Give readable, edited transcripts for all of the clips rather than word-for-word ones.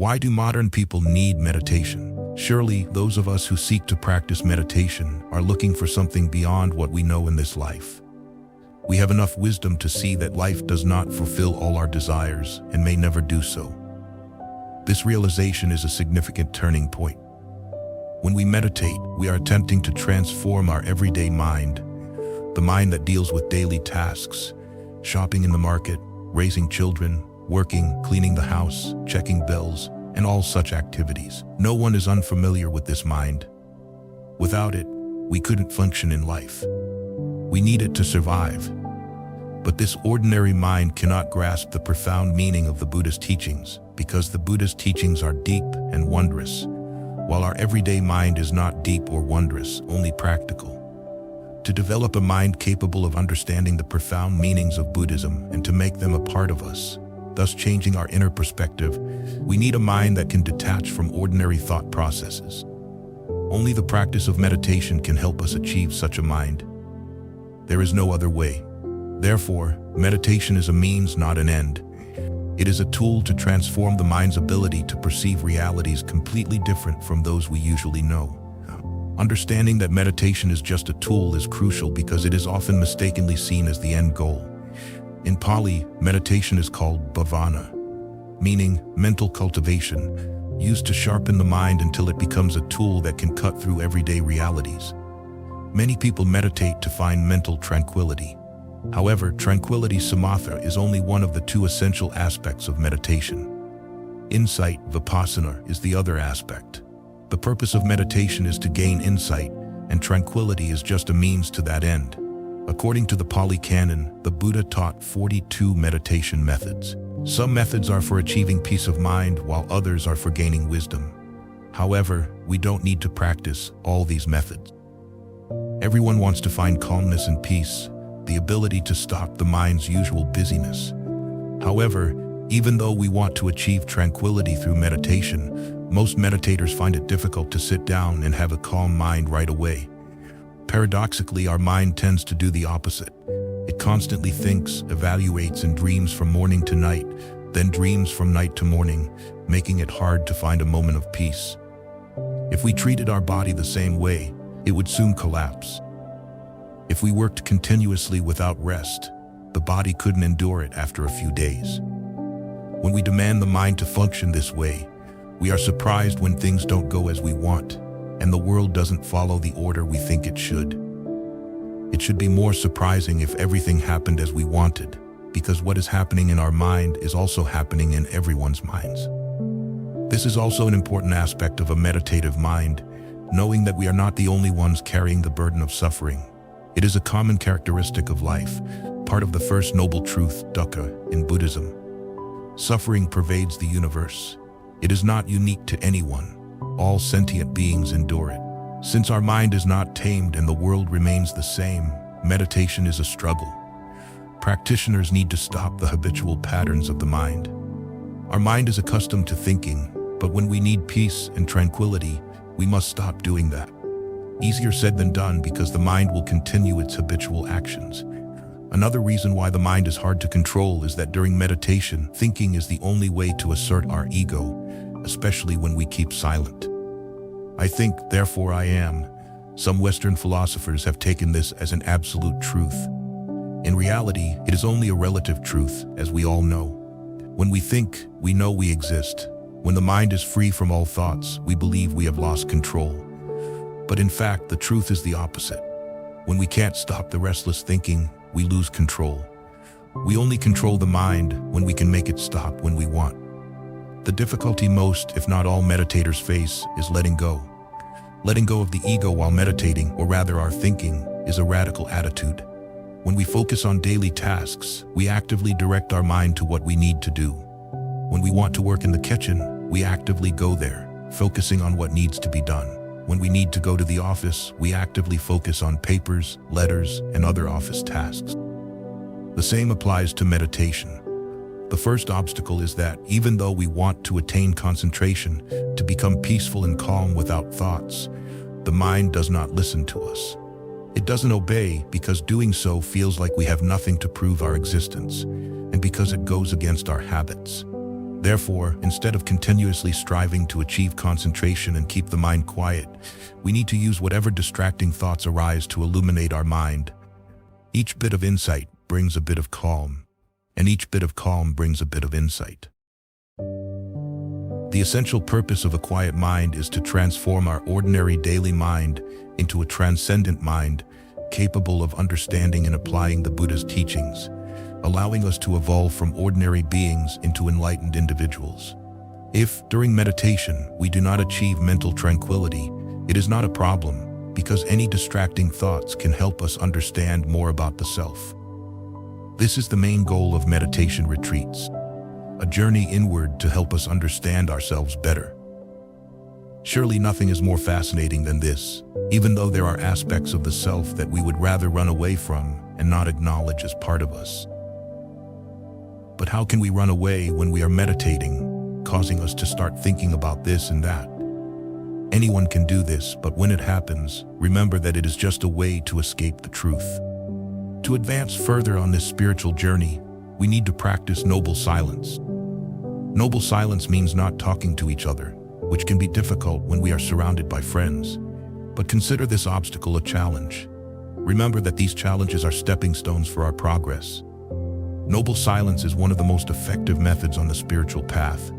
Why do modern people need meditation? Surely, those of us who seek to practice meditation are looking for something beyond what we know in this life. We have enough wisdom to see that life does not fulfill all our desires and may never do so. This realization is a significant turning point. When we meditate, we are attempting to transform our everyday mind, the mind that deals with daily tasks, shopping in the market, raising children, working, cleaning the house, checking bills, and all such activities. No one is unfamiliar with this mind. Without it, we couldn't function in life. We need it to survive. But this ordinary mind cannot grasp the profound meaning of the Buddhist teachings, because the Buddhist teachings are deep and wondrous, while our everyday mind is not deep or wondrous, only practical. To develop a mind capable of understanding the profound meanings of Buddhism and to make them a part of us, thus changing our inner perspective, we need a mind that can detach from ordinary thought processes. Only the practice of meditation can help us achieve such a mind. There is no other way. Therefore, meditation is a means, not an end. It is a tool to transform the mind's ability to perceive realities completely different from those we usually know. Understanding that meditation is just a tool is crucial because it is often mistakenly seen as the end goal. In Pali, meditation is called bhavana, meaning mental cultivation, used to sharpen the mind until it becomes a tool that can cut through everyday realities. Many people meditate to find mental tranquility. However, tranquility samatha is only one of the two essential aspects of meditation. Insight, vipassana, is the other aspect. The purpose of meditation is to gain insight, and tranquility is just a means to that end. According to the Pali Canon, the Buddha taught 42 meditation methods. Some methods are for achieving peace of mind, while others are for gaining wisdom. However, we don't need to practice all these methods. Everyone wants to find calmness and peace, the ability to stop the mind's usual busyness. However, even though we want to achieve tranquility through meditation, most meditators find it difficult to sit down and have a calm mind right away. Paradoxically, our mind tends to do the opposite. It constantly thinks, evaluates, and dreams from morning to night, then dreams from night to morning, making it hard to find a moment of peace. If we treated our body the same way, it would soon collapse. If we worked continuously without rest, the body couldn't endure it after a few days. When we demand the mind to function this way, we are surprised when things don't go as we want, and the world doesn't follow the order we think it should. It should be more surprising if everything happened as we wanted, because what is happening in our mind is also happening in everyone's minds. This is also an important aspect of a meditative mind, knowing that we are not the only ones carrying the burden of suffering. It is a common characteristic of life, part of the first noble truth, dukkha, in Buddhism. Suffering pervades the universe. It is not unique to anyone. All sentient beings endure it. Since our mind is not tamed and the world remains the same, meditation is a struggle. Practitioners need to stop the habitual patterns of the mind. Our mind is accustomed to thinking, but when we need peace and tranquility, we must stop doing that. Easier said than done, because the mind will continue its habitual actions. Another reason why the mind is hard to control is that during meditation, thinking is the only way to assert our ego, especially when we keep silent. I think, therefore I am. Some Western philosophers have taken this as an absolute truth. In reality, it is only a relative truth, as we all know. When we think, we know we exist. When the mind is free from all thoughts, we believe we have lost control. But in fact, the truth is the opposite. When we can't stop the restless thinking, we lose control. We only control the mind when we can make it stop when we want. The difficulty most, if not all, meditators face is letting go. Letting go of the ego while meditating, or rather our thinking, is a radical attitude. When we focus on daily tasks, we actively direct our mind to what we need to do. When we want to work in the kitchen, we actively go there, focusing on what needs to be done. When we need to go to the office, we actively focus on papers, letters, and other office tasks. The same applies to meditation. The first obstacle is that, even though we want to attain concentration, to become peaceful and calm without thoughts, the mind does not listen to us. It doesn't obey because doing so feels like we have nothing to prove our existence, and because it goes against our habits. Therefore, instead of continuously striving to achieve concentration and keep the mind quiet, we need to use whatever distracting thoughts arise to illuminate our mind. Each bit of insight brings a bit of calm, and each bit of calm brings a bit of insight. The essential purpose of a quiet mind is to transform our ordinary daily mind into a transcendent mind, capable of understanding and applying the Buddha's teachings, allowing us to evolve from ordinary beings into enlightened individuals. If, during meditation, we do not achieve mental tranquility, it is not a problem, because any distracting thoughts can help us understand more about the self. This is the main goal of meditation retreats, a journey inward to help us understand ourselves better. Surely nothing is more fascinating than this, even though there are aspects of the self that we would rather run away from and not acknowledge as part of us. But how can we run away when we are meditating, causing us to start thinking about this and that? Anyone can do this, but when it happens, remember that it is just a way to escape the truth. To advance further on this spiritual journey, we need to practice noble silence. Noble silence means not talking to each other, which can be difficult when we are surrounded by friends. But consider this obstacle a challenge. Remember that these challenges are stepping stones for our progress. Noble silence is one of the most effective methods on the spiritual path.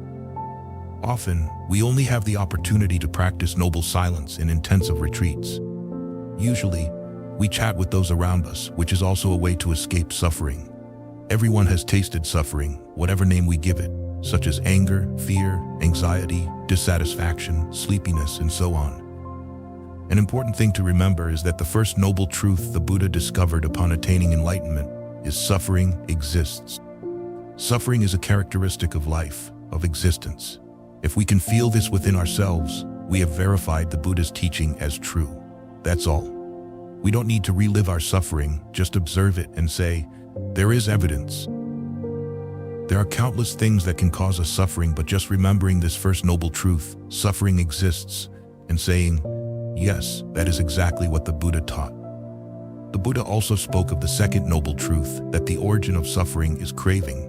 Often, we only have the opportunity to practice noble silence in intensive retreats. Usually, we chat with those around us, which is also a way to escape suffering. Everyone has tasted suffering, whatever name we give it, such as anger, fear, anxiety, dissatisfaction, sleepiness, and so on. An important thing to remember is that the first noble truth the Buddha discovered upon attaining enlightenment is suffering exists. Suffering is a characteristic of life, of existence. If we can feel this within ourselves, we have verified the Buddha's teaching as true. That's all. We don't need to relive our suffering, just observe it and say, there is evidence. There are countless things that can cause us suffering, but just remembering this first noble truth, suffering exists, and saying, yes, that is exactly what the Buddha taught. The Buddha also spoke of the second noble truth, that the origin of suffering is craving.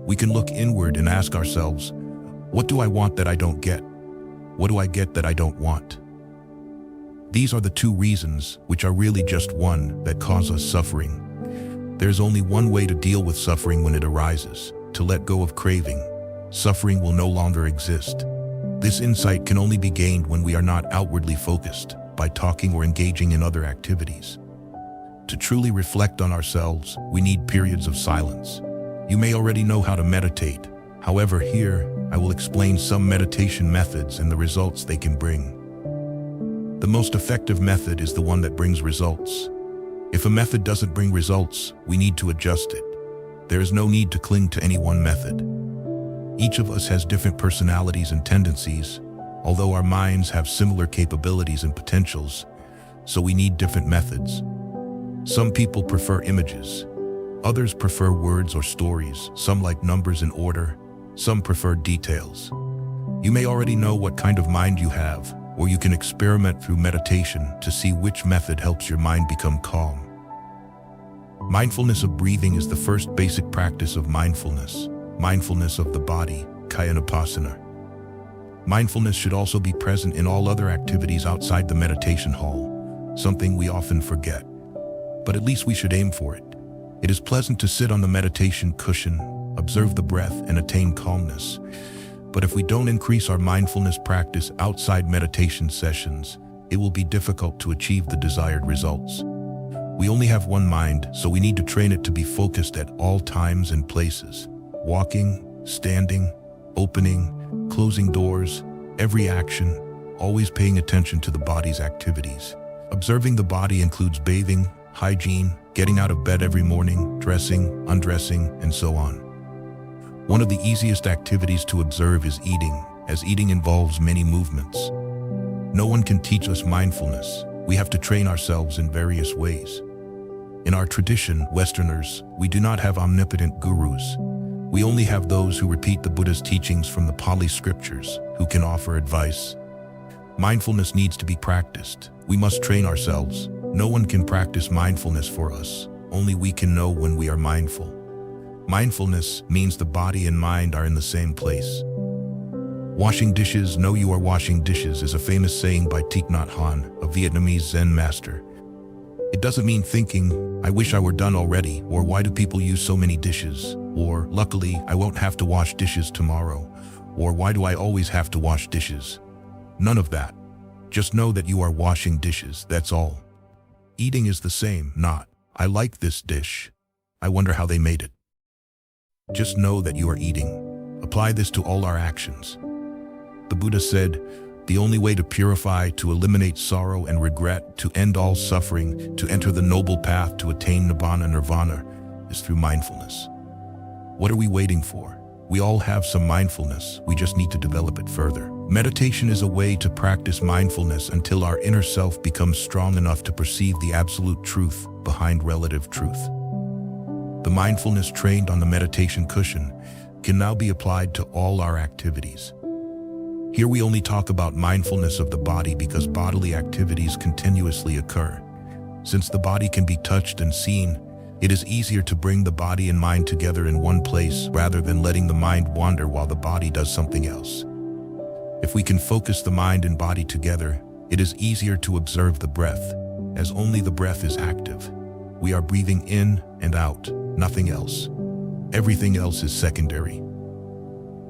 We can look inward and ask ourselves, what do I want that I don't get? What do I get that I don't want? These are the two reasons, which are really just one, that cause us suffering. There's only one way to deal with suffering when it arises, to let go of craving. Suffering will no longer exist. This insight can only be gained when we are not outwardly focused, by talking or engaging in other activities. To truly reflect on ourselves, we need periods of silence. You may already know how to meditate. However, here, I will explain some meditation methods and the results they can bring. The most effective method is the one that brings results. If a method doesn't bring results, we need to adjust it. There is no need to cling to any one method. Each of us has different personalities and tendencies, although our minds have similar capabilities and potentials, so we need different methods. Some people prefer images. Others prefer words or stories. Some like numbers in order. Some prefer details. You may already know what kind of mind you have, or you can experiment through meditation to see which method helps your mind become calm. Mindfulness of breathing is the first basic practice of mindfulness. Mindfulness of the body, kayanapasana. Mindfulness should also be present in all other activities outside the meditation hall, something we often forget. But at least we should aim for it. It is pleasant to sit on the meditation cushion, observe the breath, and attain calmness. But if we don't increase our mindfulness practice outside meditation sessions, it will be difficult to achieve the desired results. We only have one mind, so we need to train it to be focused at all times and places. Walking, standing, opening, closing doors, every action, always paying attention to the body's activities. Observing the body includes bathing, hygiene, getting out of bed every morning, dressing, undressing, and so on. One of the easiest activities to observe is eating, as eating involves many movements. No one can teach us mindfulness. We have to train ourselves in various ways. In our tradition, Westerners, we do not have omnipotent gurus. We only have those who repeat the Buddha's teachings from the Pali scriptures, who can offer advice. Mindfulness needs to be practiced. We must train ourselves. No one can practice mindfulness for us. Only we can know when we are mindful. Mindfulness means the body and mind are in the same place. Washing dishes, know you are washing dishes, is a famous saying by Thich Nhat Hanh, a Vietnamese Zen master. It doesn't mean thinking, I wish I were done already, or why do people use so many dishes, or luckily I won't have to wash dishes tomorrow, or why do I always have to wash dishes? None of that. Just know that you are washing dishes, that's all. Eating is the same, not, I like this dish. I wonder how they made it. Just know that you are eating. Apply this to all our actions. The Buddha said, the only way to purify, to eliminate sorrow and regret, to end all suffering, to enter the noble path, to attain nibbana nirvana, is through mindfulness. What are we waiting for? We all have some mindfulness, we just need to develop it further. Meditation is a way to practice mindfulness until our inner self becomes strong enough to perceive the absolute truth behind relative truth. The mindfulness trained on the meditation cushion can now be applied to all our activities. Here we only talk about mindfulness of the body because bodily activities continuously occur. Since the body can be touched and seen, it is easier to bring the body and mind together in one place rather than letting the mind wander while the body does something else. If we can focus the mind and body together, it is easier to observe the breath, as only the breath is active. We are breathing in and out, nothing else. Everything else is secondary.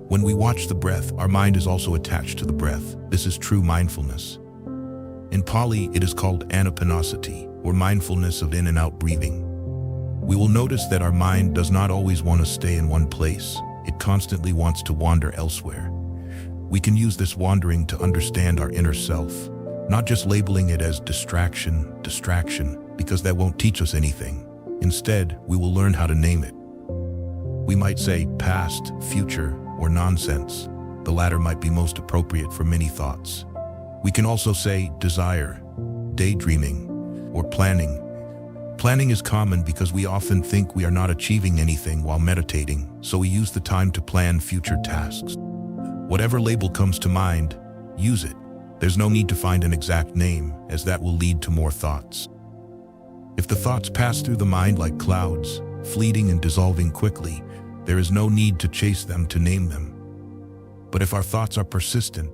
When we watch the breath, our mind is also attached to the breath. This is true mindfulness. In Pali, it is called anapanasati, or mindfulness of in and out breathing. We will notice that our mind does not always want to stay in one place. It constantly wants to wander elsewhere. We can use this wandering to understand our inner self, not just labeling it as distraction, because that won't teach us anything. Instead, we will learn how to name it. We might say past, future, or nonsense. The latter might be most appropriate for many thoughts. We can also say desire, daydreaming, or planning. Planning is common because we often think we are not achieving anything while meditating, so we use the time to plan future tasks. Whatever label comes to mind, use it. There's no need to find an exact name, as that will lead to more thoughts. If the thoughts pass through the mind like clouds, fleeting and dissolving quickly, there is no need to chase them to name them. But if our thoughts are persistent,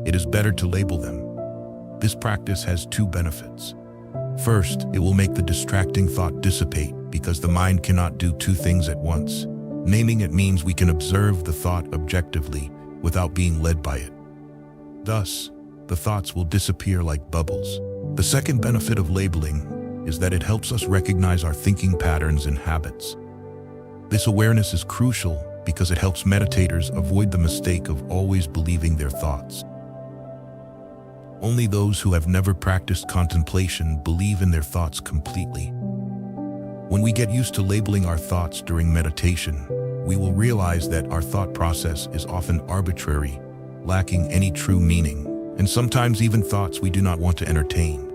it is better to label them. This practice has two benefits. First, it will make the distracting thought dissipate because the mind cannot do two things at once. Naming it means we can observe the thought objectively without being led by it. Thus, the thoughts will disappear like bubbles. The second benefit of labeling is that it helps us recognize our thinking patterns and habits. This awareness is crucial because it helps meditators avoid the mistake of always believing their thoughts. Only those who have never practiced contemplation believe in their thoughts completely. When we get used to labeling our thoughts during meditation, we will realize that our thought process is often arbitrary, lacking any true meaning, and sometimes even thoughts we do not want to entertain.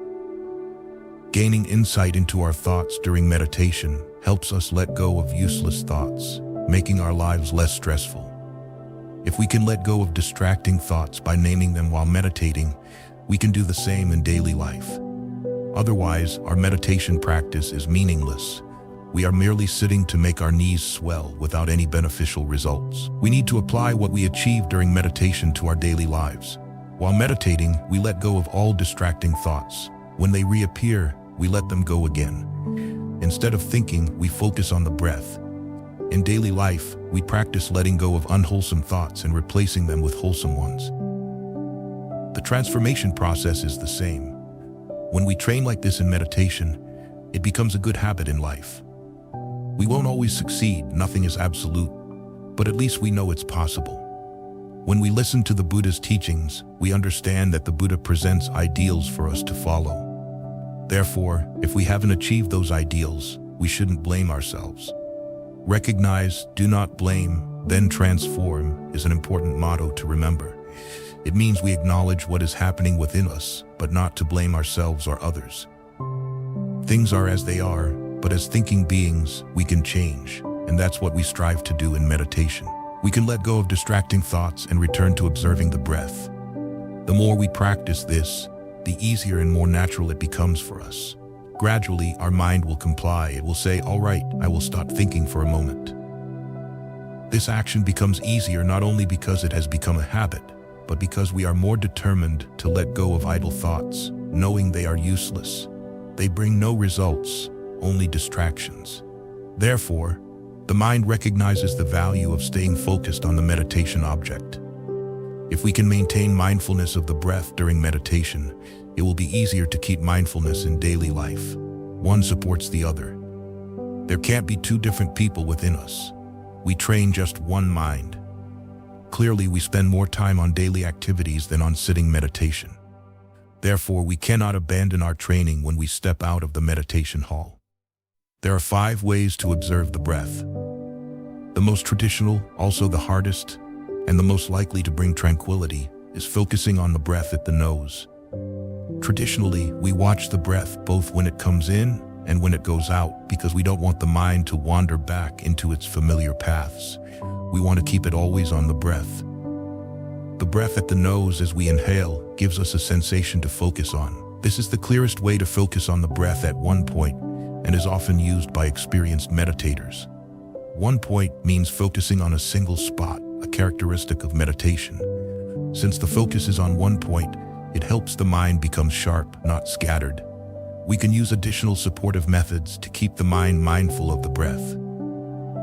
Gaining insight into our thoughts during meditation helps us let go of useless thoughts, making our lives less stressful. If we can let go of distracting thoughts by naming them while meditating, we can do the same in daily life. Otherwise, our meditation practice is meaningless. We are merely sitting to make our knees swell without any beneficial results. We need to apply what we achieve during meditation to our daily lives. While meditating, we let go of all distracting thoughts. When they reappear, we let them go again. Instead of thinking, we focus on the breath. In daily life, we practice letting go of unwholesome thoughts and replacing them with wholesome ones. The transformation process is the same. When we train like this in meditation, it becomes a good habit in life. We won't always succeed, nothing is absolute, but at least we know it's possible. When we listen to the Buddha's teachings, we understand that the Buddha presents ideals for us to follow. Therefore, if we haven't achieved those ideals, we shouldn't blame ourselves. Recognize, do not blame, then transform is an important motto to remember. It means we acknowledge what is happening within us, but not to blame ourselves or others. Things are as they are, but as thinking beings, we can change, and that's what we strive to do in meditation. We can let go of distracting thoughts and return to observing the breath. The more we practice this, the easier and more natural it becomes for us. Gradually, our mind will comply. It will say, all right, I will stop thinking for a moment. This action becomes easier not only because it has become a habit, but because we are more determined to let go of idle thoughts, knowing they are useless. They bring no results, only distractions. Therefore, the mind recognizes the value of staying focused on the meditation object. If we can maintain mindfulness of the breath during meditation, it will be easier to keep mindfulness in daily life. One supports the other. There can't be two different people within us. We train just one mind. Clearly, we spend more time on daily activities than on sitting meditation. Therefore, we cannot abandon our training when we step out of the meditation hall. There are 5 ways to observe the breath. The most traditional, also the hardest, and the most likely to bring tranquility, is focusing on the breath at the nose. Traditionally, we watch the breath both when it comes in and when it goes out because we don't want the mind to wander back into its familiar paths. We want to keep it always on the breath. The breath at the nose as we inhale gives us a sensation to focus on. This is the clearest way to focus on the breath at one point and is often used by experienced meditators. One point means focusing on a single spot, a characteristic of meditation. Since the focus is on one point, it helps the mind become sharp, not scattered. We can use additional supportive methods to keep the mind mindful of the breath.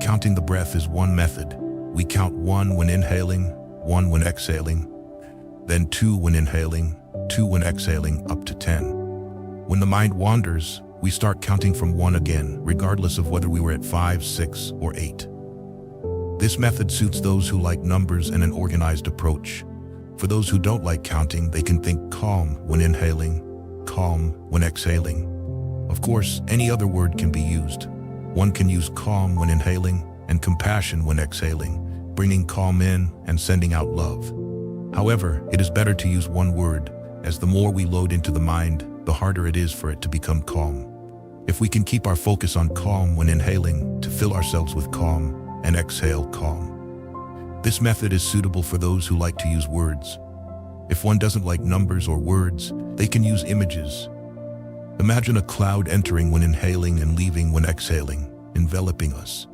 Counting the breath is one method. We count 1 when inhaling, 1 when exhaling, then 2 when inhaling, 2 when exhaling, up to 10. When the mind wanders, we start counting from 1 again, regardless of whether we were at 5, 6, or 8. This method suits those who like numbers and an organized approach. For those who don't like counting, they can think calm when inhaling, calm when exhaling. Of course, any other word can be used. One can use calm when inhaling and compassion when exhaling, bringing calm in and sending out love. However, it is better to use one word, as the more we load into the mind, the harder it is for it to become calm. If we can keep our focus on calm when inhaling to fill ourselves with calm and exhale calm. This method is suitable for those who like to use words. If one doesn't like numbers or words, they can use images. Imagine a cloud entering when inhaling and leaving when exhaling, enveloping us.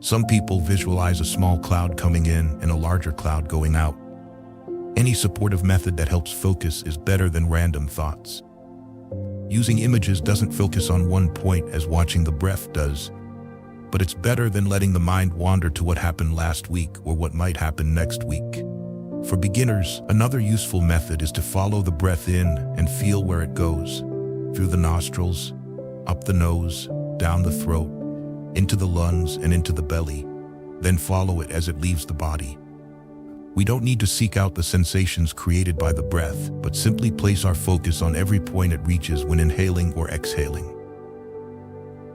Some people visualize a small cloud coming in and a larger cloud going out. Any supportive method that helps focus is better than random thoughts. Using images doesn't focus on one point as watching the breath does, but it's better than letting the mind wander to what happened last week or what might happen next week. For beginners, another useful method is to follow the breath in and feel where it goes, through the nostrils, up the nose, down the throat, into the lungs and into the belly, then follow it as it leaves the body. We don't need to seek out the sensations created by the breath, but simply place our focus on every point it reaches when inhaling or exhaling.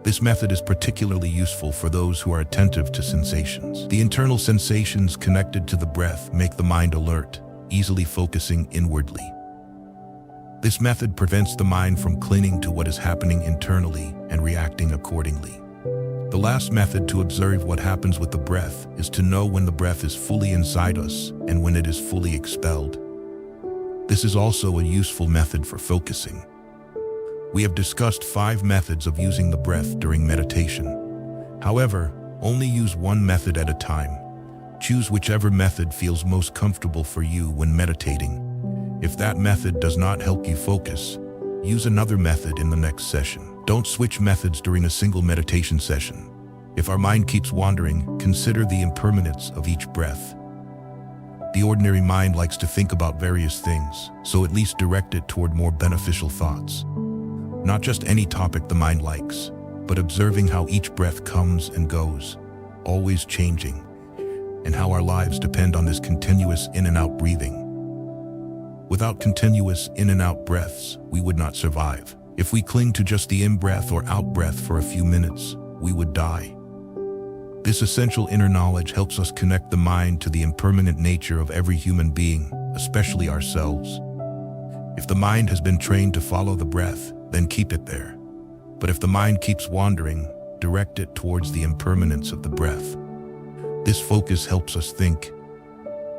This method is particularly useful for those who are attentive to sensations. The internal sensations connected to the breath make the mind alert, easily focusing inwardly. This method prevents the mind from clinging to what is happening internally and reacting accordingly. The last method to observe what happens with the breath is to know when the breath is fully inside us and when it is fully expelled. This is also a useful method for focusing. We have discussed 5 methods of using the breath during meditation. However, only use one method at a time. Choose whichever method feels most comfortable for you when meditating. If that method does not help you focus, use another method in the next session. Don't switch methods during a single meditation session. If our mind keeps wandering, consider the impermanence of each breath. The ordinary mind likes to think about various things, so at least direct it toward more beneficial thoughts. Not just any topic the mind likes, but observing how each breath comes and goes, always changing, and how our lives depend on this continuous in and out breathing. Without continuous in and out breaths, we would not survive. If we cling to just the in-breath or out-breath for a few minutes, we would die. This essential inner knowledge helps us connect the mind to the impermanent nature of every human being, especially ourselves. If the mind has been trained to follow the breath, then keep it there. But if the mind keeps wandering, direct it towards the impermanence of the breath. This focus helps us think.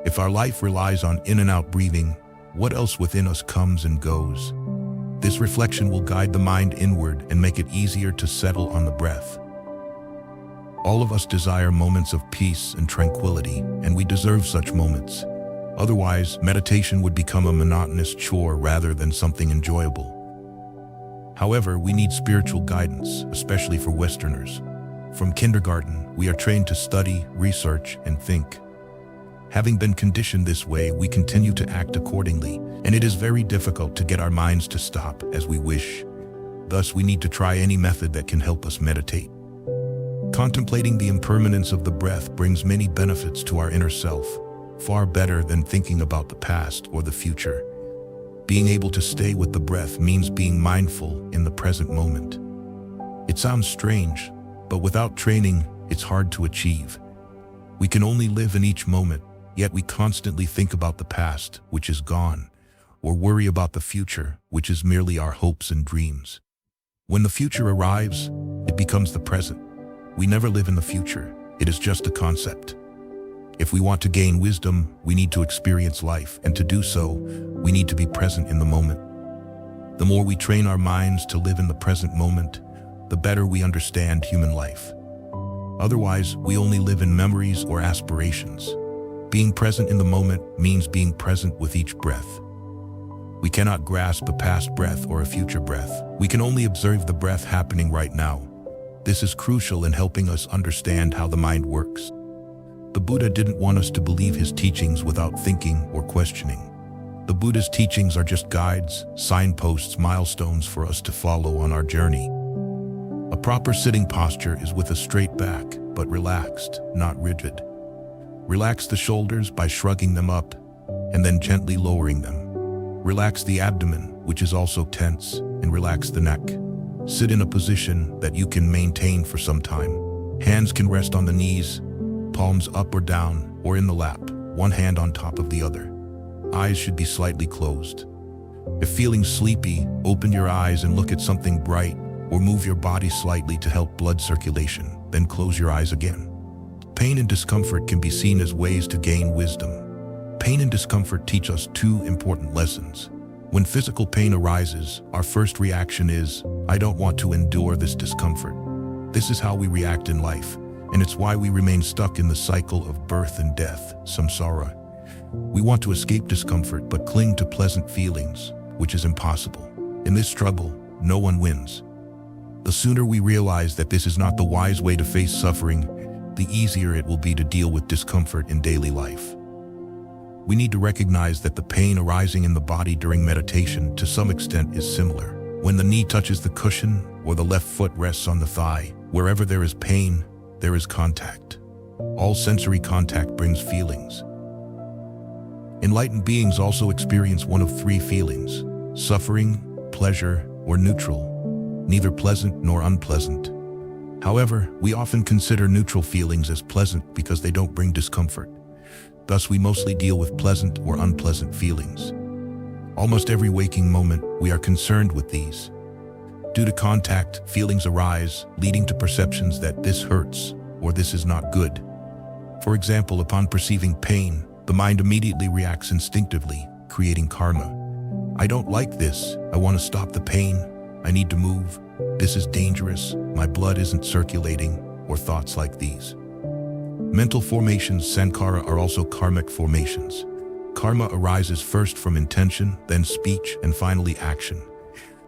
If our life relies on in and out breathing, what else within us comes and goes? This reflection will guide the mind inward and make it easier to settle on the breath. All of us desire moments of peace and tranquility, and we deserve such moments. Otherwise, meditation would become a monotonous chore rather than something enjoyable. However, we need spiritual guidance, especially for Westerners. From kindergarten, we are trained to study, research, and think. Having been conditioned this way, we continue to act accordingly, and it is very difficult to get our minds to stop as we wish. Thus, we need to try any method that can help us meditate. Contemplating the impermanence of the breath brings many benefits to our inner self, far better than thinking about the past or the future. Being able to stay with the breath means being mindful in the present moment. It sounds strange, but without training, it's hard to achieve. We can only live in each moment, yet we constantly think about the past, which is gone, or worry about the future, which is merely our hopes and dreams. When the future arrives, it becomes the present. We never live in the future. It is just a concept. If we want to gain wisdom, we need to experience life, and to do so, we need to be present in the moment. The more we train our minds to live in the present moment, the better we understand human life. Otherwise, we only live in memories or aspirations. Being present in the moment means being present with each breath. We cannot grasp a past breath or a future breath. We can only observe the breath happening right now. This is crucial in helping us understand how the mind works. The Buddha didn't want us to believe his teachings without thinking or questioning. The Buddha's teachings are just guides, signposts, milestones for us to follow on our journey. A proper sitting posture is with a straight back, but relaxed, not rigid. Relax the shoulders by shrugging them up, and then gently lowering them. Relax the abdomen, which is also tense, and relax the neck. Sit in a position that you can maintain for some time. Hands can rest on the knees, palms up or down, or in the lap, one hand on top of the other. Eyes should be slightly closed. If feeling sleepy, open your eyes and look at something bright, or move your body slightly to help blood circulation, then close your eyes again. Pain and discomfort can be seen as ways to gain wisdom. Pain and discomfort teach us two important lessons. When physical pain arises, our first reaction is, I don't want to endure this discomfort. This is how we react in life, and it's why we remain stuck in the cycle of birth and death, samsara. We want to escape discomfort but cling to pleasant feelings, which is impossible. In this struggle, no one wins. The sooner we realize that this is not the wise way to face suffering, the easier it will be to deal with discomfort in daily life. We need to recognize that the pain arising in the body during meditation to some extent is similar. When the knee touches the cushion or the left foot rests on the thigh, wherever there is pain, there is contact. All sensory contact brings feelings. Enlightened beings also experience one of three feelings: suffering, pleasure, or neutral, neither pleasant nor unpleasant. However, we often consider neutral feelings as pleasant because they don't bring discomfort. Thus, we mostly deal with pleasant or unpleasant feelings. Almost every waking moment, we are concerned with these. Due to contact, feelings arise, leading to perceptions that this hurts or this is not good. For example, upon perceiving pain, the mind immediately reacts instinctively, creating karma. I don't like this. I want to stop the pain. I need to move. This is dangerous. My blood isn't circulating, or thoughts like these. Mental formations, sankhara, are also karmic formations. Karma arises first from intention, then speech, and finally action.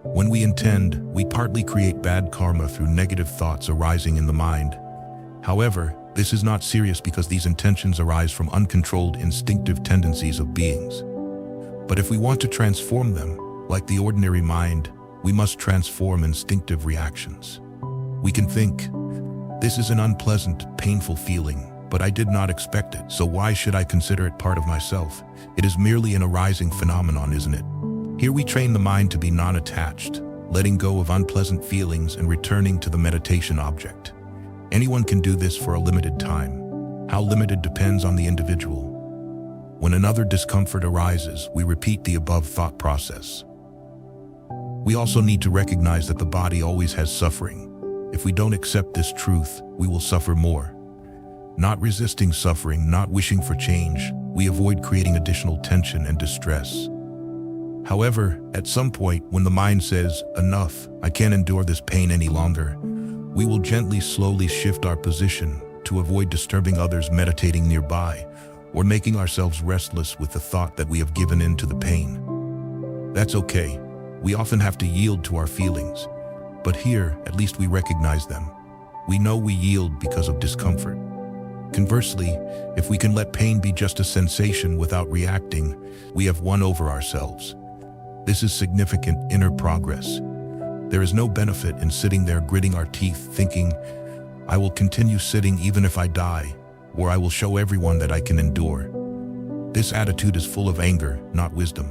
When we intend, we partly create bad karma through negative thoughts arising in the mind. However, this is not serious because these intentions arise from uncontrolled instinctive tendencies of beings. But if we want to transform them, like the ordinary mind, we must transform instinctive reactions. We can think, this is an unpleasant, painful feeling, but I did not expect it, so why should I consider it part of myself? It is merely an arising phenomenon, isn't it? Here we train the mind to be non-attached, letting go of unpleasant feelings and returning to the meditation object. Anyone can do this for a limited time. How limited depends on the individual. When another discomfort arises, we repeat the above thought process. We also need to recognize that the body always has suffering. If we don't accept this truth, we will suffer more. Not resisting suffering, not wishing for change, we avoid creating additional tension and distress. However, at some point, when the mind says, enough, I can't endure this pain any longer, We will gently, slowly shift our position to avoid disturbing others meditating nearby or making ourselves restless with the thought that we have given in to the pain. That's okay. We often have to yield to our feelings, but here, at least we recognize them. We know we yield because of discomfort. Conversely, if we can let pain be just a sensation without reacting, we have won over ourselves. This is significant inner progress. There is no benefit in sitting there gritting our teeth thinking, I will continue sitting even if I die, or I will show everyone that I can endure. This attitude is full of anger, not wisdom.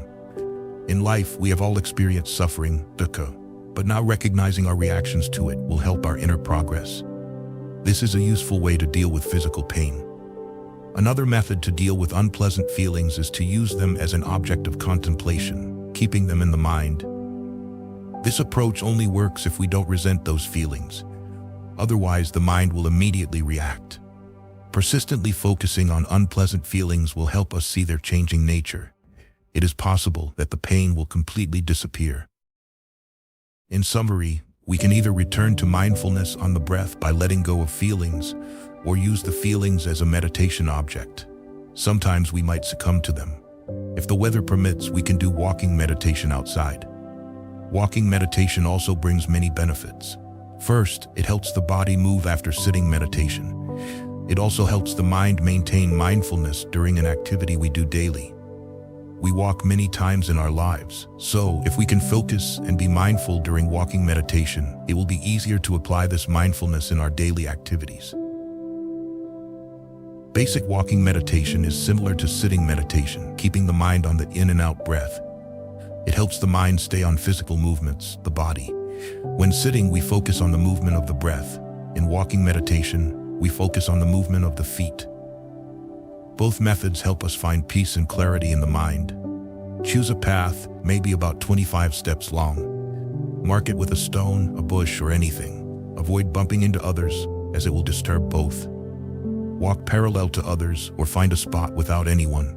In life, we have all experienced suffering, dukkha, but now recognizing our reactions to it will help our inner progress. This is a useful way to deal with physical pain. Another method to deal with unpleasant feelings is to use them as an object of contemplation, keeping them in the mind. This approach only works if we don't resent those feelings. Otherwise, the mind will immediately react. Persistently focusing on unpleasant feelings will help us see their changing nature. It is possible that the pain will completely disappear. In summary, we can either return to mindfulness on the breath by letting go of feelings, or use the feelings as a meditation object. Sometimes we might succumb to them. If the weather permits, we can do walking meditation outside. Walking meditation also brings many benefits. First, it helps the body move after sitting meditation. It also helps the mind maintain mindfulness during an activity we do daily. We walk many times in our lives, so if we can focus and be mindful during walking meditation, it will be easier to apply this mindfulness in our daily activities. Basic walking meditation is similar to sitting meditation, keeping the mind on the in and out breath. It helps the mind stay on physical movements, the body. When sitting, we focus on the movement of the breath. In walking meditation, we focus on the movement of the feet. Both methods help us find peace and clarity in the mind. Choose a path, maybe about 25 steps long. Mark it with a stone, a bush, or anything. Avoid bumping into others, as it will disturb both. Walk parallel to others or find a spot without anyone.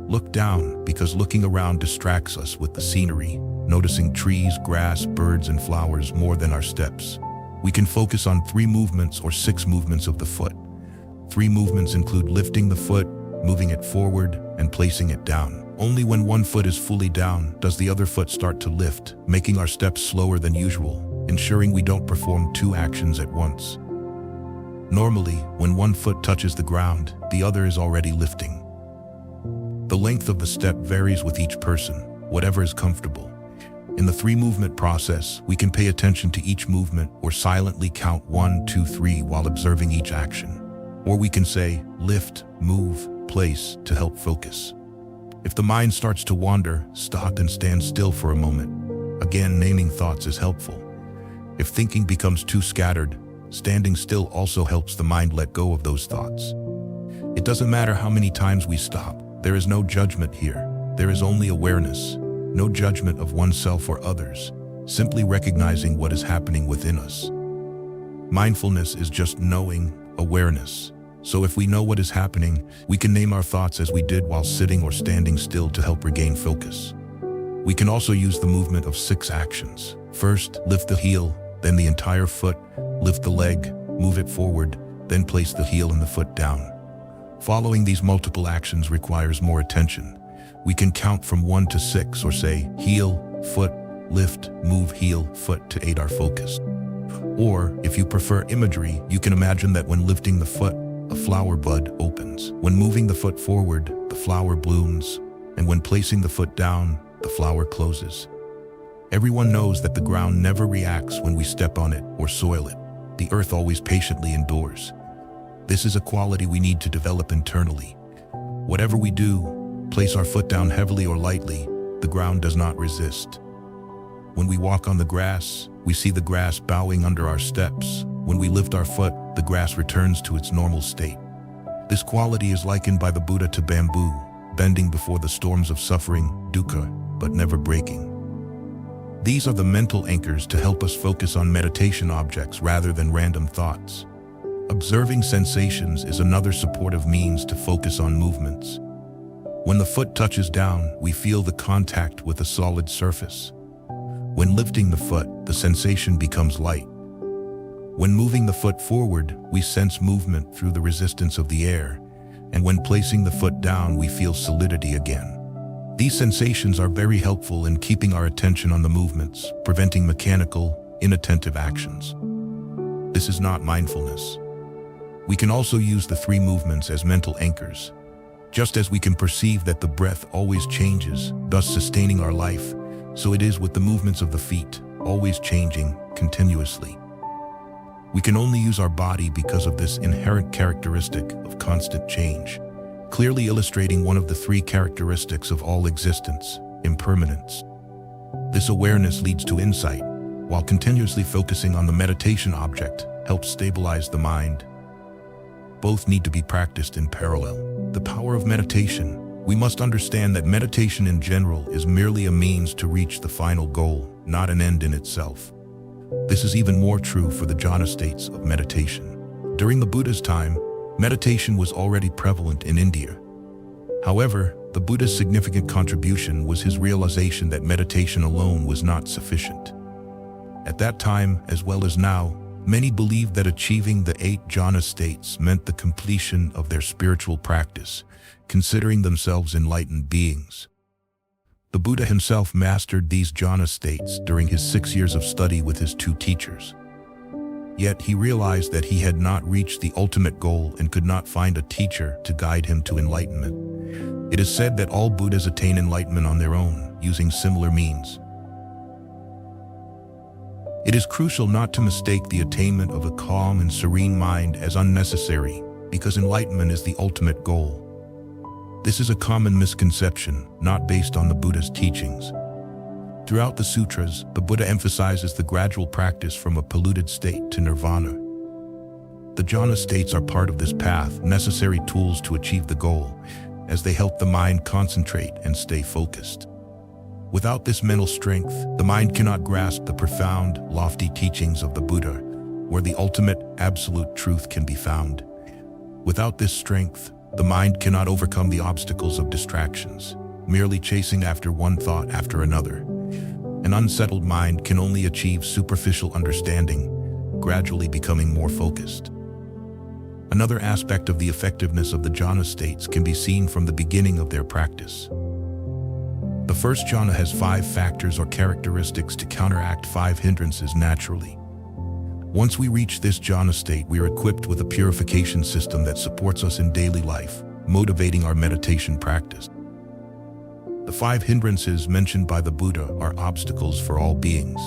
Look down, because looking around distracts us with the scenery, noticing trees, grass, birds, and flowers more than our steps. We can focus on 3 movements or 6 movements of the foot. 3 movements include lifting the foot, moving it forward, and placing it down. Only when one foot is fully down does the other foot start to lift, making our steps slower than usual, ensuring we don't perform 2 actions at once. Normally, when one foot touches the ground, the other is already lifting. The length of the step varies with each person, whatever is comfortable. In the 3-movement process, we can pay attention to each movement or silently count 1, 2, 3 while observing each action. Or we can say, lift, move, place to help focus. If the mind starts to wander, stop and stand still for a moment. Again, naming thoughts is helpful. If thinking becomes too scattered, standing still also helps the mind let go of those thoughts. It doesn't matter how many times we stop. There is no judgment here. There is only awareness. No judgment of oneself or others. Simply recognizing what is happening within us. Mindfulness is just knowing, awareness. So if we know what is happening, we can name our thoughts as we did while sitting or standing still to help regain focus. We can also use the movement of 6 actions. First, lift the heel, then the entire foot, lift the leg, move it forward, then place the heel and the foot down. Following these multiple actions requires more attention. We can count from 1 to 6 or say heel, foot, lift, move, heel, foot to aid our focus. Or, if you prefer imagery, you can imagine that when lifting the foot, a flower bud opens. When moving the foot forward, the flower blooms. And when placing the foot down, the flower closes. Everyone knows that the ground never reacts when we step on it or soil it. The earth always patiently endures. This is a quality we need to develop internally. Whatever we do, place our foot down heavily or lightly, the ground does not resist. When we walk on the grass, we see the grass bowing under our steps. When we lift our foot, the grass returns to its normal state. This quality is likened by the Buddha to bamboo, bending before the storms of suffering, dukkha, but never breaking. These are the mental anchors to help us focus on meditation objects rather than random thoughts. Observing sensations is another supportive means to focus on movements. When the foot touches down, we feel the contact with a solid surface. When lifting the foot, the sensation becomes light. When moving the foot forward, we sense movement through the resistance of the air, and when placing the foot down, we feel solidity again. These sensations are very helpful in keeping our attention on the movements, preventing mechanical, inattentive actions. This is not mindfulness. We can also use the three movements as mental anchors. Just as we can perceive that the breath always changes, thus sustaining our life, so it is with the movements of the feet, always changing, continuously. We can only use our body because of this inherent characteristic of constant change, clearly illustrating one of the three characteristics of all existence, impermanence. This awareness leads to insight, while continuously focusing on the meditation object helps stabilize the mind. Both need to be practiced in parallel. The power of meditation. We must understand that meditation in general is merely a means to reach the final goal, not an end in itself. This is even more true for the jhana states of meditation. During the Buddha's time, meditation was already prevalent in India. However, the Buddha's significant contribution was his realization that meditation alone was not sufficient. At that time, as well as now, many believed that achieving the 8 jhana states meant the completion of their spiritual practice, considering themselves enlightened beings. The Buddha himself mastered these jhana states during his 6 years of study with his 2 teachers. Yet he realized that he had not reached the ultimate goal and could not find a teacher to guide him to enlightenment. It is said that all Buddhas attain enlightenment on their own, using similar means. It is crucial not to mistake the attainment of a calm and serene mind as unnecessary, because enlightenment is the ultimate goal. This is a common misconception, not based on the Buddha's teachings. Throughout the sutras, the Buddha emphasizes the gradual practice from a polluted state to nirvana. The jhana states are part of this path, necessary tools to achieve the goal, as they help the mind concentrate and stay focused. Without this mental strength, the mind cannot grasp the profound, lofty teachings of the Buddha, where the ultimate, absolute truth can be found. Without this strength, the mind cannot overcome the obstacles of distractions, merely chasing after one thought after another. An unsettled mind can only achieve superficial understanding, gradually becoming more focused. Another aspect of the effectiveness of the jhana states can be seen from the beginning of their practice. The first jhana has 5 factors or characteristics to counteract 5 hindrances naturally. Once we reach this jhana state, we are equipped with a purification system that supports us in daily life, motivating our meditation practice. The 5 hindrances mentioned by the Buddha are obstacles for all beings.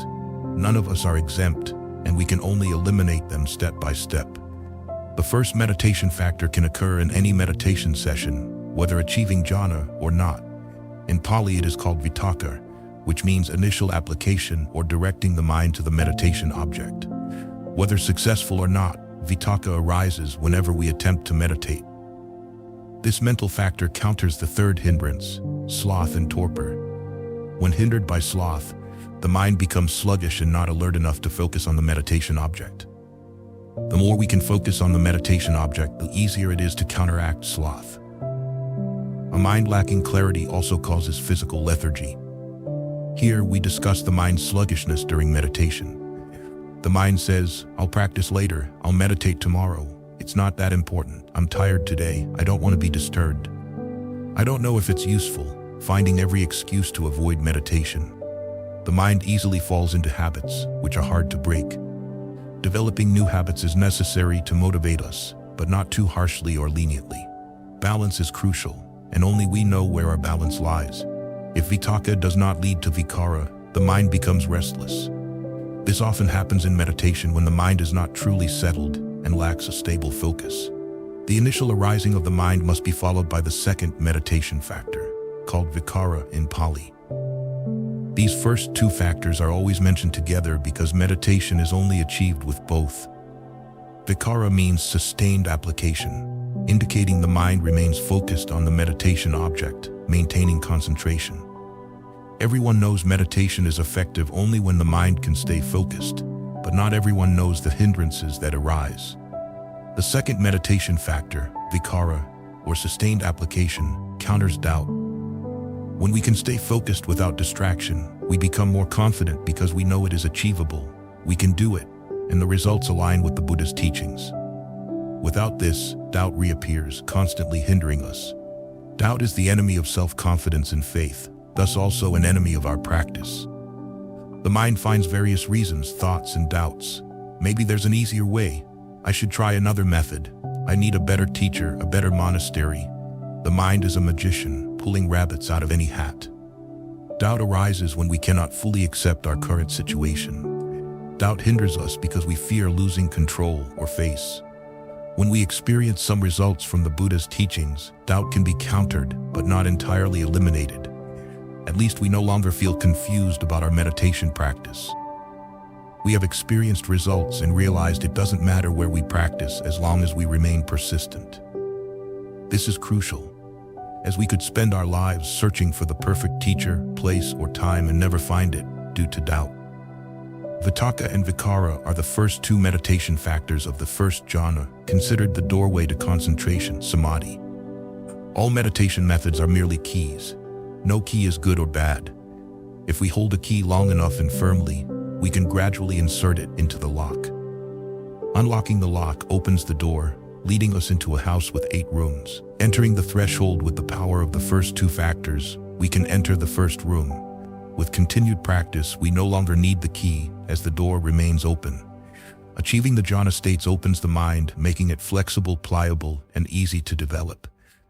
None of us are exempt, and we can only eliminate them step by step. The first meditation factor can occur in any meditation session, whether achieving jhana or not. In Pali, it is called vitakka, which means initial application or directing the mind to the meditation object. Whether successful or not, vitakka arises whenever we attempt to meditate. This mental factor counters the third hindrance, sloth and torpor. When hindered by sloth, the mind becomes sluggish and not alert enough to focus on the meditation object. The more we can focus on the meditation object, the easier it is to counteract sloth. A mind lacking clarity also causes physical lethargy. Here, we discuss the mind's sluggishness during meditation. The mind says, "I'll practice later, I'll meditate tomorrow. It's not that important. I'm tired today. I don't want to be disturbed." I don't know if it's useful, finding every excuse to avoid meditation. The mind easily falls into habits, which are hard to break. Developing new habits is necessary to motivate us, but not too harshly or leniently. Balance is crucial, and only we know where our balance lies. If vitakka does not lead to vikara, the mind becomes restless. This often happens in meditation when the mind is not truly settled and lacks a stable focus. The initial arising of the mind must be followed by the second meditation factor, called vikara in Pali. These first 2 factors are always mentioned together because meditation is only achieved with both. Vikara means sustained application, indicating the mind remains focused on the meditation object, maintaining concentration. Everyone knows meditation is effective only when the mind can stay focused, but not everyone knows the hindrances that arise. The second meditation factor, vikara, or sustained application, counters doubt. When we can stay focused without distraction, we become more confident because we know it is achievable. We can do it. and the results align with the Buddha's teachings. Without this, doubt reappears, constantly hindering us. Doubt is the enemy of self-confidence and faith, thus also an enemy of our practice. The mind finds various reasons, thoughts, and doubts. Maybe there's an easier way. I should try another method. I need a better teacher, a better monastery. The mind is a magician, pulling rabbits out of any hat. Doubt arises when we cannot fully accept our current situation. Doubt hinders us because we fear losing control or face. When we experience some results from the Buddha's teachings, doubt can be countered, but not entirely eliminated. At least we no longer feel confused about our meditation practice. We have experienced results and realized it doesn't matter where we practice as long as we remain persistent. This is crucial, as we could spend our lives searching for the perfect teacher, place, or time and never find it due to doubt. Vitakka and Vikara are the first two meditation factors of the first jhana, considered the doorway to concentration, samadhi. All meditation methods are merely keys. No key is good or bad. If we hold a key long enough and firmly, we can gradually insert it into the lock. Unlocking the lock opens the door, leading us into a house with 8 rooms. Entering the threshold with the power of the first 2 factors, we can enter the first room. With continued practice, we no longer need the key, as the door remains open. Achieving the jhana states opens the mind, making it flexible, pliable, and easy to develop.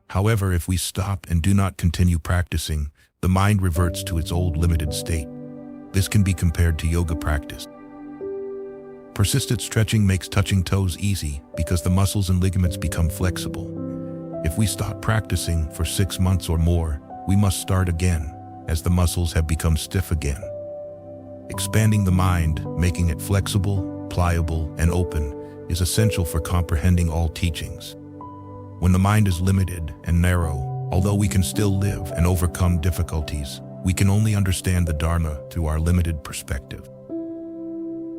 However, if we stop and do not continue practicing, the mind reverts to its old limited state. This can be compared to yoga practice. Persistent stretching makes touching toes easy because the muscles and ligaments become flexible. If we stop practicing for 6 months or more, we must start again, as the muscles have become stiff again. Expanding the mind, making it flexible, pliable, and open, is essential for comprehending all teachings. When the mind is limited and narrow, although we can still live and overcome difficulties, we can only understand the Dharma through our limited perspective.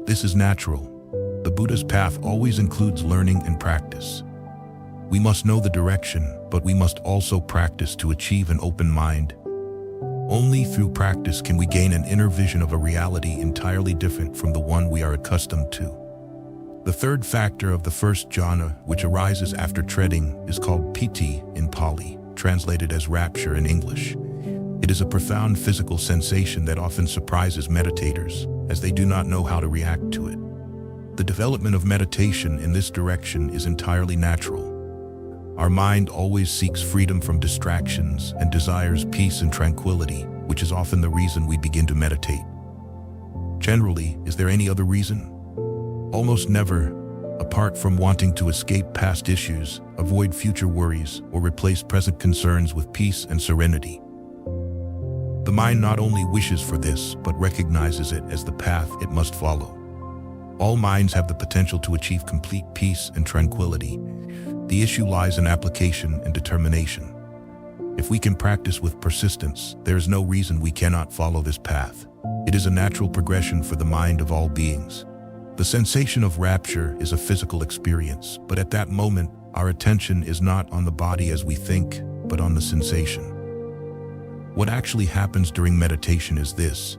This is natural. The Buddha's path always includes learning and practice. We must know the direction, but we must also practice to achieve an open mind. Only through practice can we gain an inner vision of a reality entirely different from the one we are accustomed to. The third factor of the first jhana, which arises after treading, is called piti in Pali, translated as rapture in English. It is a profound physical sensation that often surprises meditators, as they do not know how to react to it. The development of meditation in this direction is entirely natural. Our mind always seeks freedom from distractions and desires peace and tranquility, which is often the reason we begin to meditate. Generally, is there any other reason? Almost never, apart from wanting to escape past issues, avoid future worries, or replace present concerns with peace and serenity. The mind not only wishes for this, but recognizes it as the path it must follow. All minds have the potential to achieve complete peace and tranquility. The issue lies in application and determination. If we can practice with persistence, there is no reason we cannot follow this path. It is a natural progression for the mind of all beings. The sensation of rapture is a physical experience, but at that moment, our attention is not on the body as we think, but on the sensation. What actually happens during meditation is this.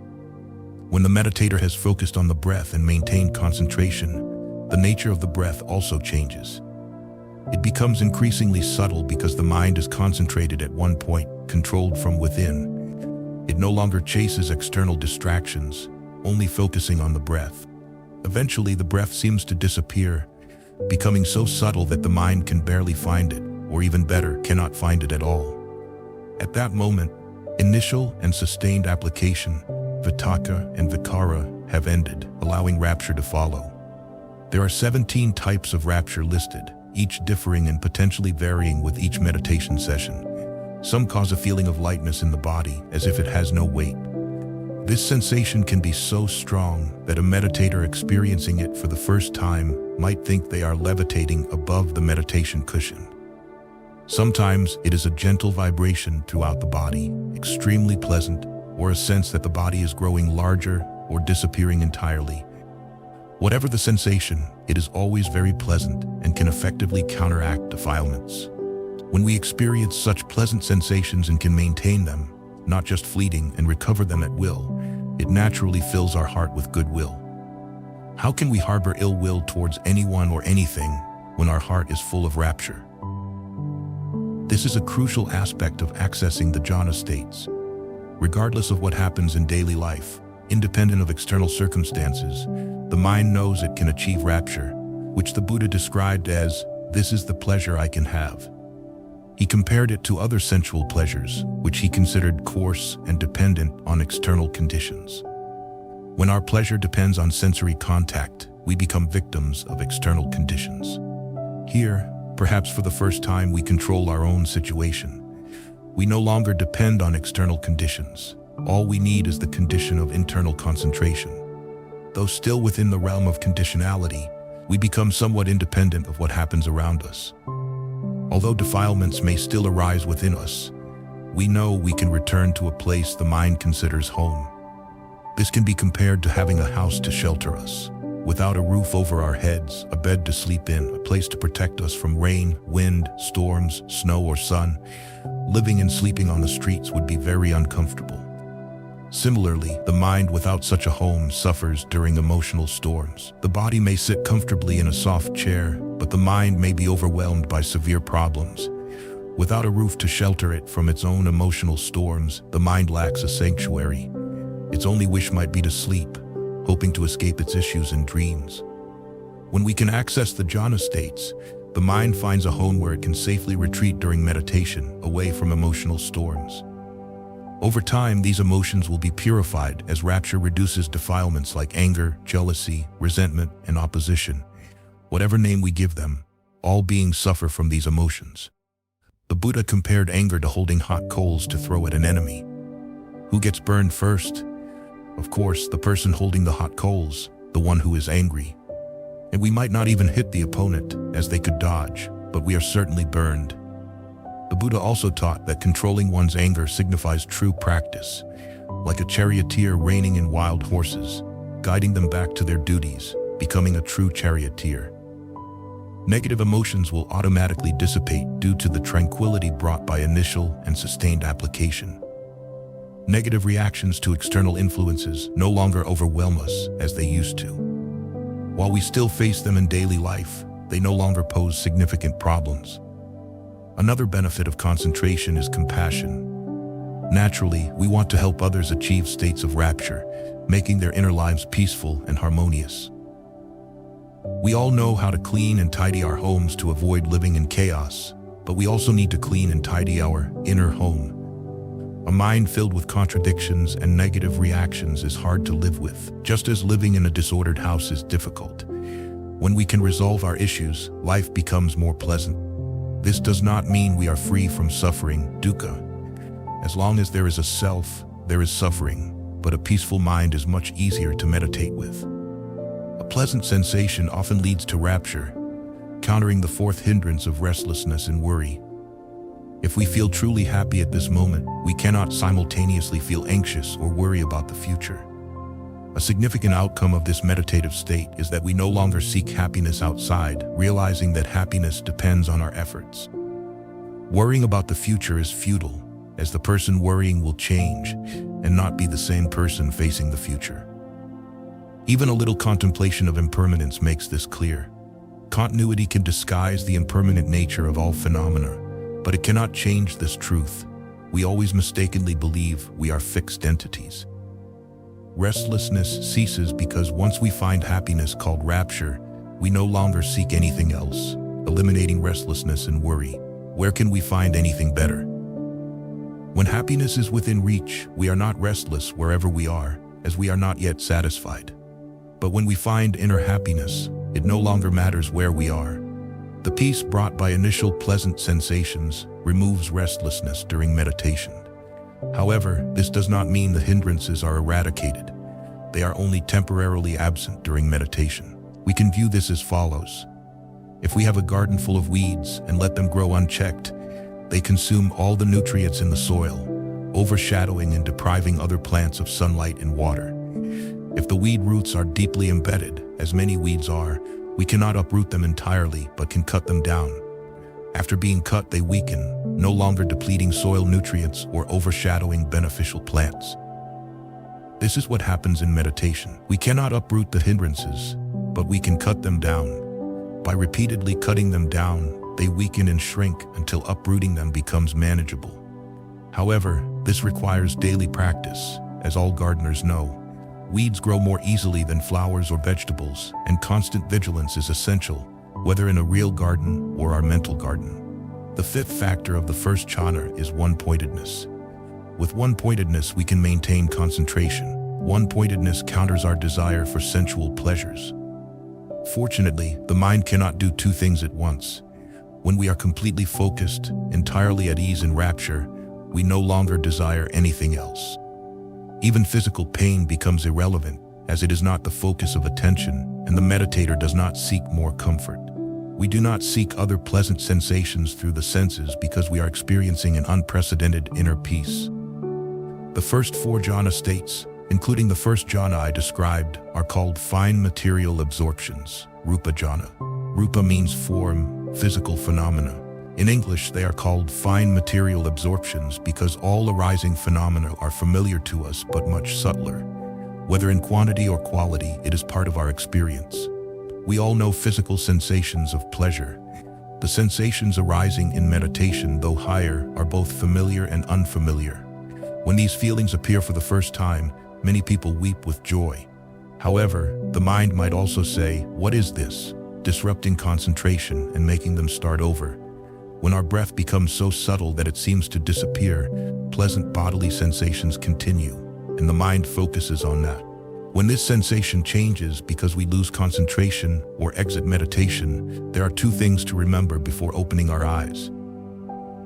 When the meditator has focused on the breath and maintained concentration, the nature of the breath also changes. It becomes increasingly subtle because the mind is concentrated at one point, controlled from within. It no longer chases external distractions, only focusing on the breath. Eventually, the breath seems to disappear, becoming so subtle that the mind can barely find it, or even better, cannot find it at all. At that moment, initial and sustained application, vitakka and vikara, have ended, allowing rapture to follow. There are 17 types of rapture listed, each differing and potentially varying with each meditation session. Some cause a feeling of lightness in the body, as if it has no weight. This sensation can be so strong that a meditator experiencing it for the first time might think they are levitating above the meditation cushion. Sometimes it is a gentle vibration throughout the body, extremely pleasant, or a sense that the body is growing larger or disappearing entirely. Whatever the sensation, it is always very pleasant and can effectively counteract defilements. When we experience such pleasant sensations and can maintain them, not just fleeting, and recover them at will, it naturally fills our heart with goodwill. How can we harbor ill will towards anyone or anything when our heart is full of rapture? This is a crucial aspect of accessing the jhana states. Regardless of what happens in daily life, independent of external circumstances, the mind knows it can achieve rapture, which the Buddha described as, "This is the pleasure I can have." He compared it to other sensual pleasures, which he considered coarse and dependent on external conditions. When our pleasure depends on sensory contact, we become victims of external conditions. Here, perhaps for the first time, we control our own situation. We no longer depend on external conditions. All we need is the condition of internal concentration. Though still within the realm of conditionality, we become somewhat independent of what happens around us. Although defilements may still arise within us, we know we can return to a place the mind considers home. This can be compared to having a house to shelter us. Without a roof over our heads, a bed to sleep in, a place to protect us from rain, wind, storms, snow, or sun, living and sleeping on the streets would be very uncomfortable. Similarly, the mind without such a home suffers during emotional storms. The body may sit comfortably in a soft chair, but the mind may be overwhelmed by severe problems. Without a roof to shelter it from its own emotional storms, the mind lacks a sanctuary. Its only wish might be to sleep, hoping to escape its issues and dreams. When we can access the jhana states, the mind finds a home where it can safely retreat during meditation, away from emotional storms. Over time, these emotions will be purified as rapture reduces defilements like anger, jealousy, resentment, and opposition. Whatever name we give them, all beings suffer from these emotions. The Buddha compared anger to holding hot coals to throw at an enemy. Who gets burned first? Of course, the person holding the hot coals, the one who is angry. And we might not even hit the opponent, as they could dodge, but we are certainly burned. The Buddha also taught that controlling one's anger signifies true practice, like a charioteer reining in wild horses, guiding them back to their duties, becoming a true charioteer. Negative emotions will automatically dissipate due to the tranquility brought by initial and sustained application. Negative reactions to external influences no longer overwhelm us as they used to. While we still face them in daily life, they no longer pose significant problems. Another benefit of concentration is compassion. Naturally, we want to help others achieve states of rapture, making their inner lives peaceful and harmonious. We all know how to clean and tidy our homes to avoid living in chaos, but we also need to clean and tidy our inner home. A mind filled with contradictions and negative reactions is hard to live with, just as living in a disordered house is difficult. When we can resolve our issues, life becomes more pleasant. This does not mean we are free from suffering, dukkha. As long as there is a self, there is suffering, but a peaceful mind is much easier to meditate with. A pleasant sensation often leads to rapture, countering the fourth hindrance of restlessness and worry. If we feel truly happy at this moment, we cannot simultaneously feel anxious or worry about the future. A significant outcome of this meditative state is that we no longer seek happiness outside, realizing that happiness depends on our efforts. Worrying about the future is futile, as the person worrying will change and not be the same person facing the future. Even a little contemplation of impermanence makes this clear. Continuity can disguise the impermanent nature of all phenomena, but it cannot change this truth. We always mistakenly believe we are fixed entities. Restlessness ceases because once we find happiness called rapture, we no longer seek anything else, eliminating restlessness and worry. Where can we find anything better? When happiness is within reach, we are not restless wherever we are, as we are not yet satisfied. But when we find inner happiness, it no longer matters where we are. The peace brought by initial pleasant sensations removes restlessness during meditation. However, this does not mean the hindrances are eradicated. They are only temporarily absent during meditation. We can view this as follows. If we have a garden full of weeds and let them grow unchecked, they consume all the nutrients in the soil, overshadowing and depriving other plants of sunlight and water. If the weed roots are deeply embedded, as many weeds are, we cannot uproot them entirely, but can cut them down. After being cut, they weaken, no longer depleting soil nutrients or overshadowing beneficial plants. This is what happens in meditation. We cannot uproot the hindrances, but we can cut them down. By repeatedly cutting them down, they weaken and shrink until uprooting them becomes manageable. However, this requires daily practice. As all gardeners know, weeds grow more easily than flowers or vegetables, and constant vigilance is essential, whether in a real garden or our mental garden. The fifth factor of the first jhana is one-pointedness. With one-pointedness, we can maintain concentration. One-pointedness counters our desire for sensual pleasures. Fortunately, the mind cannot do two things at once. When we are completely focused, entirely at ease in rapture, we no longer desire anything else. Even physical pain becomes irrelevant, as it is not the focus of attention, and the meditator does not seek more comfort. We do not seek other pleasant sensations through the senses because we are experiencing an unprecedented inner peace. The first four jhana states, including the first jhana I described, are called fine material absorptions, rupa jhana. Rupa means form, physical phenomena. In English, they are called fine material absorptions because all arising phenomena are familiar to us but much subtler. Whether in quantity or quality, it is part of our experience. We all know physical sensations of pleasure. The sensations arising in meditation, though higher, are both familiar and unfamiliar. When these feelings appear for the first time, many people weep with joy. However, the mind might also say, "What is this?" disrupting concentration and making them start over. When our breath becomes so subtle that it seems to disappear, pleasant bodily sensations continue, and the mind focuses on that. When this sensation changes because we lose concentration or exit meditation, there are two things to remember before opening our eyes.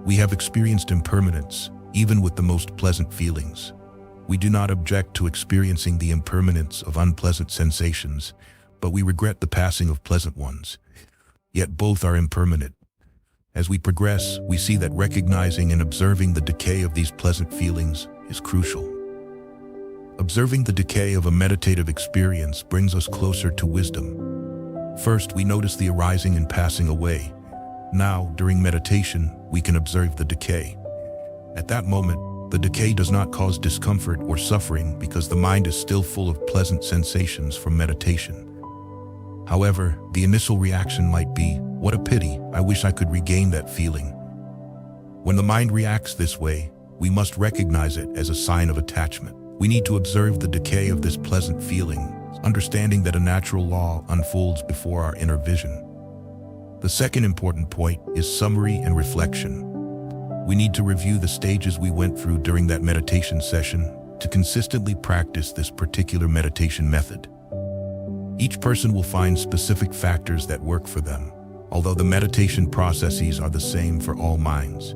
We have experienced impermanence, even with the most pleasant feelings. We do not object to experiencing the impermanence of unpleasant sensations, but we regret the passing of pleasant ones. Yet both are impermanent. As we progress, we see that recognizing and observing the decay of these pleasant feelings is crucial. Observing the decay of a meditative experience brings us closer to wisdom. First, we notice the arising and passing away. Now, during meditation, we can observe the decay. At that moment, the decay does not cause discomfort or suffering because the mind is still full of pleasant sensations from meditation. However, the initial reaction might be, "What a pity, I wish I could regain that feeling." When the mind reacts this way, we must recognize it as a sign of attachment. We need to observe the decay of this pleasant feeling, understanding that a natural law unfolds before our inner vision. The second important point is summary and reflection. We need to review the stages we went through during that meditation session to consistently practice this particular meditation method. Each person will find specific factors that work for them, although the meditation processes are the same for all minds.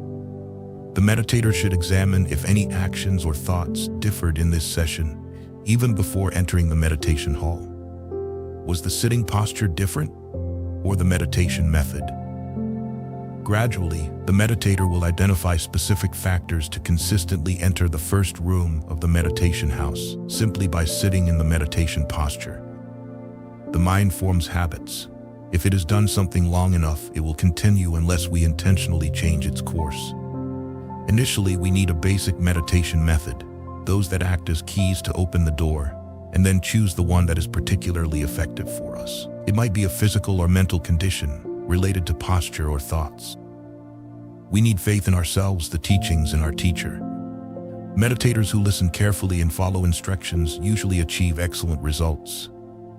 The meditator should examine if any actions or thoughts differed in this session, even before entering the meditation hall. Was the sitting posture different, or the meditation method? Gradually, the meditator will identify specific factors to consistently enter the first room of the meditation house, simply by sitting in the meditation posture. The mind forms habits. If it has done something long enough, it will continue unless we intentionally change its course. Initially, we need a basic meditation method, those that act as keys to open the door, and then choose the one that is particularly effective for us. It might be a physical or mental condition related to posture or thoughts. We need faith in ourselves, the teachings, and our teacher. Meditators who listen carefully and follow instructions usually achieve excellent results.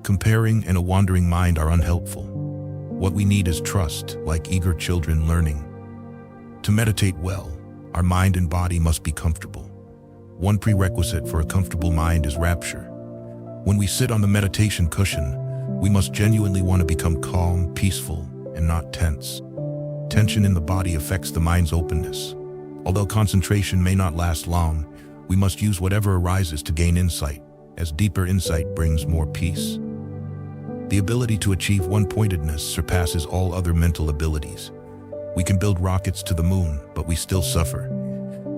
Comparing and a wandering mind are unhelpful. What we need is trust, like eager children learning. To meditate well, our mind and body must be comfortable. One prerequisite for a comfortable mind is rapture. When we sit on the meditation cushion, we must genuinely want to become calm, peaceful, and not tense. Tension in the body affects the mind's openness. Although concentration may not last long, we must use whatever arises to gain insight, as deeper insight brings more peace. The ability to achieve one-pointedness surpasses all other mental abilities. We can build rockets to the moon, but we still suffer.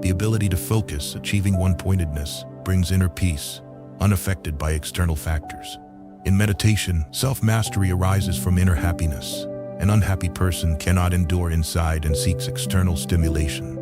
The ability to focus, achieving one-pointedness, brings inner peace, unaffected by external factors. In meditation, self-mastery arises from inner happiness. An unhappy person cannot endure inside and seeks external stimulation.